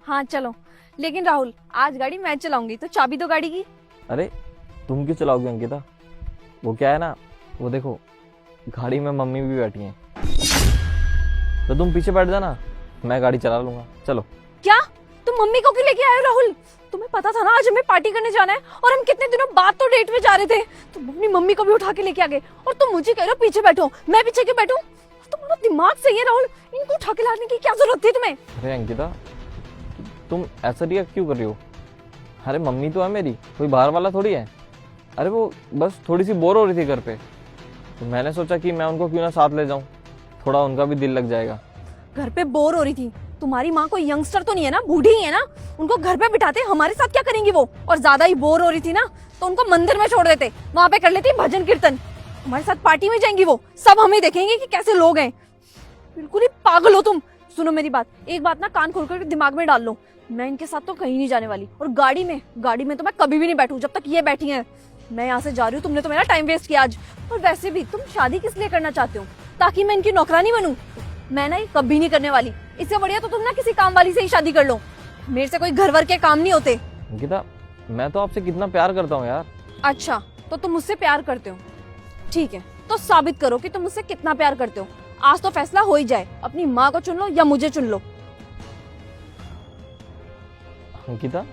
हाँ चलो, लेकिन राहुल आज गाड़ी मैं चलाऊंगी, तो चाबी दो गाड़ी की। अरे तुम क्यों चलाओगे अंकिता? वो क्या है ना, वो देखो गाड़ी में मम्मी भी बैठी हैं, तो तुम पीछे बैठ जाना, मैं गाड़ी चला लूंगा। चलो। क्या तुम मम्मी को क्यों लेके आए हो राहुल? तुम्हें पता था ना आज हमें पार्टी करने जाना है, और हम कितने दिनों बाद तो डेट में जा रहे थे। तुम अपनी मम्मी को भी उठा के लेके आ गए, और तुम मुझे कह रहे हो पीछे बैठो, मैं पीछे क्यों बैठूं? तुम्हारा दिमाग सही है राहुल, इनको उठा के लाने की क्या जरूरत थी तुम्हें? अरे अंकिता, तुम ऐसा रिएक्ट क्यों कर रही हो? अरे मम्मी तो है मेरी, कोई बाहर वाला थोड़ी है। अरे वो बस थोड़ी सी बोर हो रही थी घर पे, तो मैंने सोचा कि मैं उनको क्यों ना साथ ले जाऊं, थोड़ा उनका भी दिल लग जाएगा। घर पे बोर हो रही थी? तुम्हारी माँ कोई यंगस्टर तो नहीं है ना, बूढ़ी ही है ना? उनको घर पे बिठाते हमारे साथ क्या करेंगी वो? और ज्यादा ही बोर हो रही थी ना, तो उनको मंदिर में छोड़ देते, वहाँ पे कर लेती भजन कीर्तन। हमारे साथ पार्टी में जाएंगी वो, सब हमें देखेंगे कि कैसे लोग हैं। बिल्कुल ही पागल हो तुम। सुनो मेरी बात, एक बात ना कान खोल कर दिमाग में डाल लो, मैं इनके साथ तो कहीं नहीं जाने वाली, और गाड़ी में तो मैं कभी भी नहीं बैठूं जब तक ये बैठी हैं। मैं यहाँ से जा रही हूँ, तुमने तो मेरा टाइम वेस्ट किया आज। और वैसे भी तुम शादी किस लिए करना चाहते हो? ताकि मैं इनकी नौकरानी बनूं? मैं ना ये कभी नहीं करने वाली। इससे बढ़िया तो तुम ना किसी काम वाली से ही शादी कर लो, मेरे से कोई घर वर के काम नहीं होते। अंकिता, मैं तो आपसे कितना प्यार करता हूँ यार। अच्छा, तो तुम मुझसे प्यार करते हो? ठीक है, तो साबित करो कि तुम मुझसे कितना प्यार करते हो। आज तो फैसला हो ही जाए, अपनी माँ को चुन लो या मुझे चुन लो। अंकिता,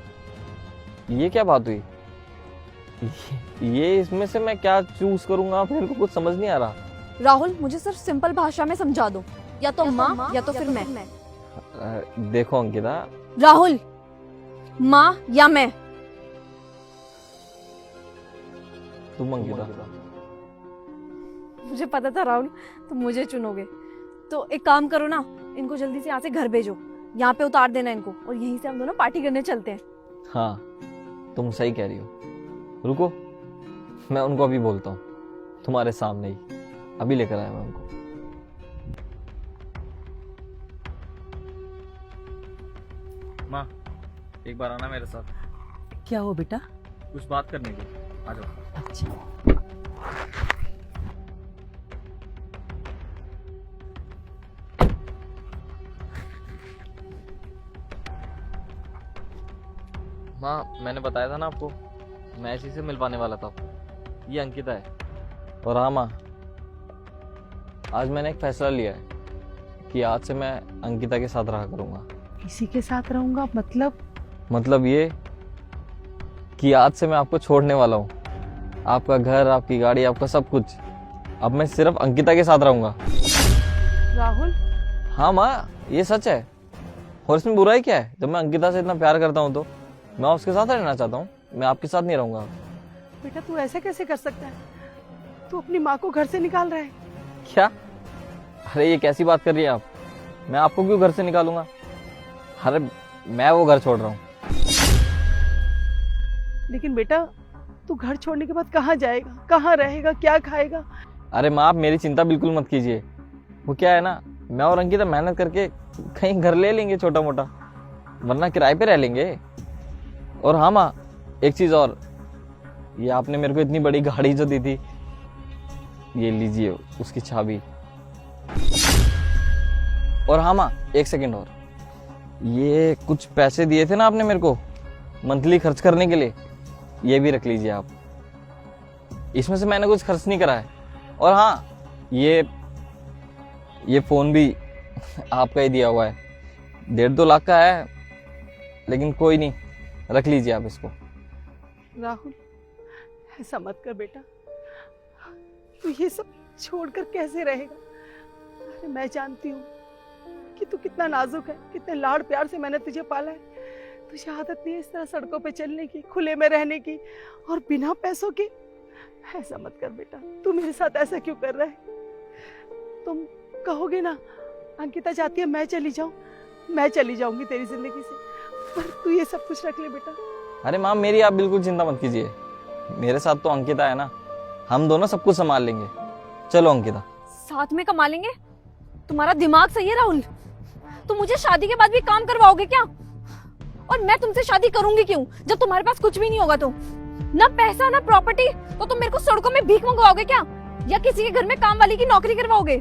ये क्या बात हुई? ये इसमें से मैं क्या चूज करूंगा, मेरे को कुछ समझ नहीं आ रहा। राहुल मुझे सिर्फ सिंपल भाषा में समझा दो, या तो माँ या तो फिर मैं। देखो अंकिता, राहुल, माँ या मैं? तुम अंकिता। मुझे पता था राहुल तुम मुझे चुनोगे। तो एक काम करो ना, इनको जल्दी से यहाँ से घर भेजो, यहाँ पे उतार देना इनको, और यहीं से हम दोनों पार्टी करने चलते हैं। हाँ तुम सही कह रही हो, रुको मैं उनको अभी बोलता हूँ, तुम्हारे सामने ही अभी लेकर आया मैं उनको। माँ एक बार आना मेरे साथ। क्या हो बेटा? कुछ बात करनी थी, आ जाओ। अच्छा। माँ मैंने बताया था ना आपको, मैं इसी से मिलवाने वाला था आपको। ये अंकिता है। और हाँ माँ, आज मैंने एक फैसला लिया है कि आज से मैं अंकिता के साथ रहा करूँगा। किसी के साथ रहूंगा मतलब ये कि आज से मैं आपको छोड़ने वाला हूँ, आपका घर, आपकी गाड़ी, आपका सब कुछ। अब मैं सिर्फ अंकिता के साथ रहूँगा। राहुल, हाँ माँ, ये सच है, और इसमें बुराई क्या है? जब मैं अंकिता से इतना प्यार करता हूँ तो मैं उसके साथ रहना चाहता हूँ, मैं आपके साथ नहीं रहूँगा। बेटा तू ऐसे कैसे कर सकता है? तू अपनी माँ को घर से निकाल रहा है। क्या? अरे ये कैसी बात कर रही है आप? मैं आपको क्यों घर से निकालूंगा? अरे मैं वो घर छोड़ रहा हूँ। लेकिन बेटा तू घर छोड़ने के बाद कहाँ जाएगा, कहाँ रहेगा, क्या खाएगा? अरे माँ आप मेरी चिंता बिल्कुल मत कीजिए। वो क्या है ना, मैं और अंकिता मेहनत करके कहीं घर ले लेंगे छोटा मोटा, वरना किराए पे रह लेंगे। और हाँ माँ, एक चीज़ और, ये आपने मेरे को इतनी बड़ी गाड़ी जो दी थी, ये लीजिए उसकी चाबी। और हाँ माँ, एक सेकंड और, ये कुछ पैसे दिए थे ना आपने मेरे को मंथली खर्च करने के लिए, ये भी रख लीजिए आप। इसमें से मैंने कुछ खर्च नहीं करा है। और हाँ, ये फोन भी आपका ही दिया हुआ है, 1.5-2 लाख का है, लेकिन कोई नहीं, रख लीजिए आप इसको। राहुल ऐसा मत कर बेटा, तू ये सब छोड़कर कैसे रहेगा? अरे मैं जानती हूँ कि तू कितना नाजुक है, कितने लाड़ प्यार से मैंने तुझे पाला है। तुझे आदत नहीं है इस तरह सड़कों पे चलने की, खुले में रहने की, और बिना पैसों के। ऐसा मत कर बेटा, तू मेरे साथ ऐसा क्यों कर रहा है? तुम कहोगे ना अंकिता चाहती है मैं चली जाऊं, मैं चली जाऊंगी तेरी जिंदगी से, पर तू ये सब कुछ रख ले बेटा। अरे माँ मेरी आप बिल्कुल चिंता मत कीजिए, मेरे साथ तो अंकिता है ना, हम दोनों सब कुछ संभाल लेंगे। चलो अंकिता। साथ में कमा लेंगे? तुम्हारा दिमाग सही है राहुल? तुम मुझे शादी के बाद भी काम करवाओगे क्या? और मैं तुमसे शादी करूंगी क्यों जब तुम्हारे पास कुछ भी नहीं होगा? तो ना पैसा ना प्रॉपर्टी, तो तुम मेरे को सड़कों में भीख मंगवाओगे क्या, या किसी के घर में काम वाली की नौकरी करवाओगे?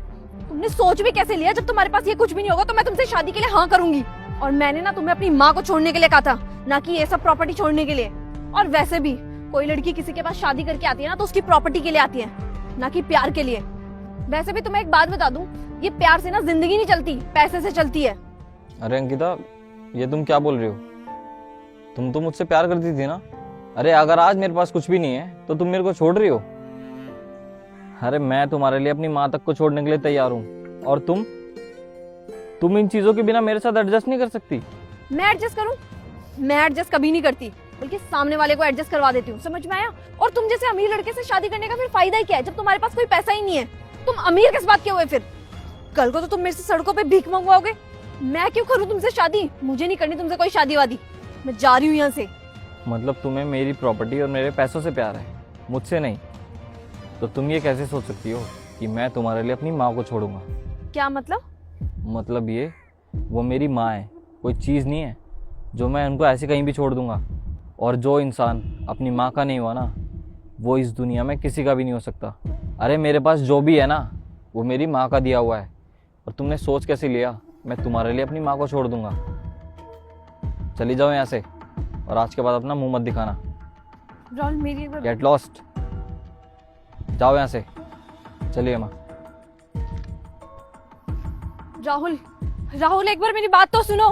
तुमने सोच भी कैसे लिया जब तुम्हारे पास ये कुछ भी नहीं होगा तो मैं तुमसे शादी के लिए हाँ करूंगी? और मैंने ना तुम्हें अपनी माँ को छोड़ने के लिए कहा था, ना कि ये सब प्रॉपर्टी छोड़ने के लिए। और वैसे भी कोई लड़की किसी के पास शादी करके आती है ना तो उसकी प्रॉपर्टी के लिए आती है, ना कि प्यार के लिए। वैसे भी तुम्हें एक बात बता दूं, ये प्यार से ना जिंदगी नहीं चलती, पैसे से चलती है। अरे अंकिता, ये तुम क्या बोल रही हो? तुम तो मुझसे प्यार करती थी ना। अरे अगर आज मेरे पास कुछ भी नहीं है तो तुम मेरे को छोड़ रही हो। अरे मैं तुम्हारे लिए अपनी माँ तक को छोड़ने के लिए तैयार हूँ, और तुम इन चीजों के बिना मेरे साथ एडजस्ट नहीं कर सकती। मैं एडजस्ट करूं? मैं एडजस्ट कभी नहीं करती, बल्कि सामने वाले को एडजस्ट करवा देती हूँ। समझ में आया? और तुम जैसे अमीर लड़के से शादी करने का फिर फायदा ही क्या है, जब तुम्हारे पास कोई पैसा ही नहीं है? तुम अमीर किस बात के हुए फिर? कल को तो तुम मेरे से सड़कों पे भीख मंगवाओगे। मैं क्यों करूँ तुमसे शादी? मुझे नहीं करनी तुमसे कोई शादी वादी। मैं जा रही हूँ यहाँ से। मतलब तुम्हें मेरी प्रॉपर्टी और मेरे पैसों से प्यार है, मुझसे नहीं? तो तुम ये कैसे सोच सकती हो कि मैं तुम्हारे लिए अपनी माँ को छोड़ूंगा? क्या मतलब? मतलब ये, वो मेरी माँ है, कोई चीज़ नहीं है जो मैं उनको ऐसे कहीं भी छोड़ दूंगा। और जो इंसान अपनी माँ का नहीं हुआ ना, वो इस दुनिया में किसी का भी नहीं हो सकता। अरे मेरे पास जो भी है ना, वो मेरी माँ का दिया हुआ है। और तुमने सोच कैसे लिया मैं तुम्हारे लिए अपनी माँ को छोड़ दूंगा? चली जाओ यहाँ से, और आज के बाद अपना मुंह मत दिखाना। राहुल मेरी एक बार गेट लॉस्ट, जाओ यहाँ से, चलिए माँ। राहुल, राहुल एक बार मेरी बात तो सुनो।